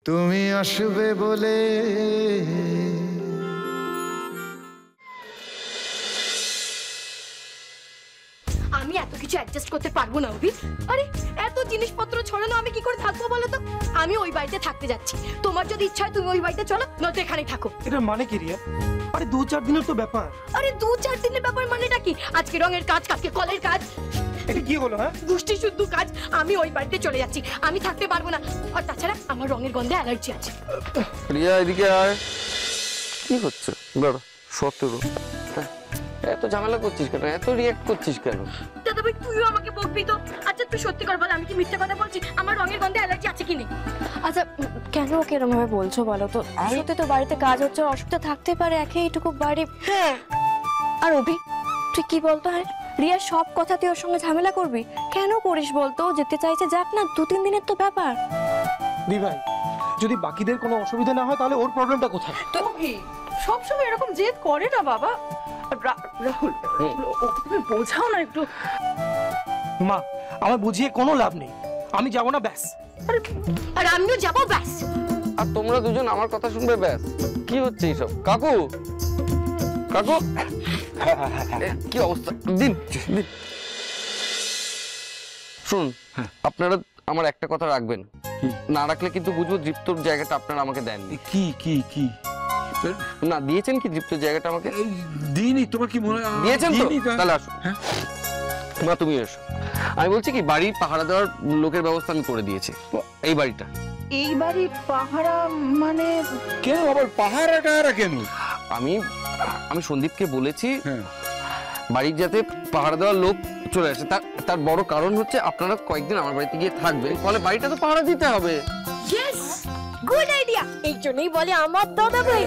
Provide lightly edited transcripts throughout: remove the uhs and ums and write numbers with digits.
তুমি আসবে বলে। আমি এত কিছু অ্যাডজাস্ট করতে পারবো না অভি। আরে এত জিনিসপত্র ছড়ানো আমি কি করে থাকবো বলো তো? আমি ওই বাড়িতে থাকতে যাচ্ছি, তোমার যদি ইচ্ছা হয় তুমি ওই বাড়িতে চলো, নয়তো এখানেই থাকো। এটা মানে কি রিয়া? আরে 2-4 দিনের তো ব্যাপার। আরে 2-4 দিনের ব্যাপার মানেটা কি? আজকে রঙের কাজ, কালকে কলের কাজ। এটা কি হলো? হ্যাঁ, গোষ্ঠী শুদ্ধ কাজ। আমি ওই বাড়িতে চলে যাচ্ছি, আমি থাকতে পারবো না। আর তাছাড়া আমার রঙের গন্ধে অ্যালার্জি আছে। রিয়া এদিকে আয়। কি হচ্ছে? দাঁড়া, সতেরো এত ঝামেলা করছিস কেন? এত রিয়াক্ট করছিস কেন? দাদা ভাই তুইও আমাকে বকবি তো? আচ্ছা তুই সত্যি করে বল, আমি কি মিথ্যা কথা বলছি? আমার রঙের গন্ধে অ্যালার্জি আছে কি নেই? আচ্ছা কেন ওকে এরকম ভাবে বলছো বলো তো? সত্যি তো বাড়িতে কাজ হচ্ছে, অসুবিধা থাকতে পারে, একে এইটুকু বাড়ি। হ্যাঁ। আর অভি তুই কি বলতো? হ্যাঁ, রিয়া সব কথা তুই ওর সঙ্গে ঝামেলা করবি? কেন করিস বলতো? যেতে চাইছে যাক না, 2-3 দিনের তো ব্যাপার। দি ভাই, যদি বাকিদের কোনো অসুবিধা না হয় তাহলে ওর প্রবলেমটা কোথায়? তো সবসময় এরকম জেদ করে না বাবা। রাহুল, তুমি বোঝাও না একটু। মা, আমার বুঝিয়ে কোনো লাভ নেই, আমি যাব না, ব্যাস। আর আমিও যাবো, ব্যাস। আর তোমরা দুজন আমার কথা শুনবে, ব্যাস। কি হচ্ছে এইসব? কাকু, কাকু, কি অবস্থা? দিন দিন। শুনুন, আপনারা আমার একটা কথা রাখবেন, না রাখলে কিন্তু বুঝবো দৃপ্তর জায়গাটা আপনারা আমাকে দেননি। কি কি কি না দিয়েছেন কি দৃপ্তর জায়গাটা আমাকে? দিনই তোমার কি মনে হয়? দিয়েছেন তো? তাহলে আসো। মা তুমি এসো। আমি বলছি কি, বাড়ির পাহারা দেওয়ার লোকের ব্যবস্থা আমি করে দিয়েছি। এই বাড়িটা, এই বাড়ি পাহারা মানে? কেন আবার পাহারাটা কেন? আমি সন্দীপকে বলেছি বাড়ির যাতে পাহারা দেওয়ার লোক চলে আসে। তার বড় কারণ হচ্ছে আপনারা কয়েকদিন আমার বাড়িতে গিয়ে থাকবেন, ফলে বাড়িটা তো পাহারা দিতে হবে। Yes, good idea. এই জন্যই বলে আমার দাদা ভাই।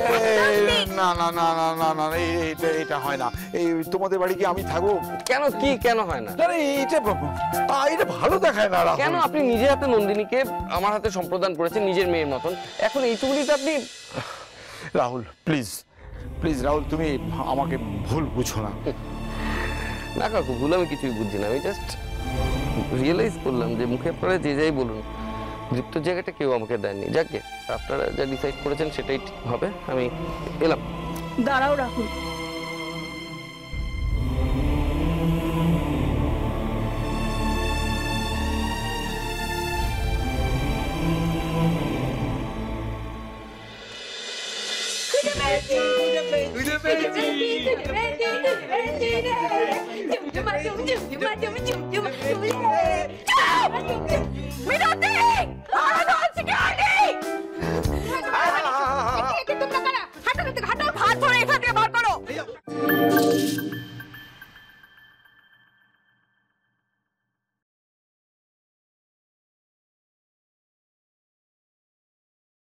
না না না না না না, এটা হয় না। এই তোমাদের বাড়ি কি আমি থাকবো? কেন? কি কেন হয় না? আরে এটা ভালো দেখায় না। কেন? আপনি নিজের হাতে নন্দিনীকে আমার হাতে সম্প্রদান করেছেন নিজের মেয়ের মতন, এখন এইটুকুনিতে আপনি। রাহুল প্লিজ প্লিজ, রাহুল তুমি আমাকে ভুল বুঝো না। না কাকু, ভুল আমি কিছুই বুঝছি না। আমি জাস্ট রিয়েলাইজ করলাম যে মুখে আপনারা যে যাই বলুন, দৃপ্তর জায়গাটা কেউ আমাকে দেননি। যাকে আপনারা যা ডিসাইড করেছেন সেটাই ঠিক হবে। আমি এলাম। দাঁড়াও রাহুল,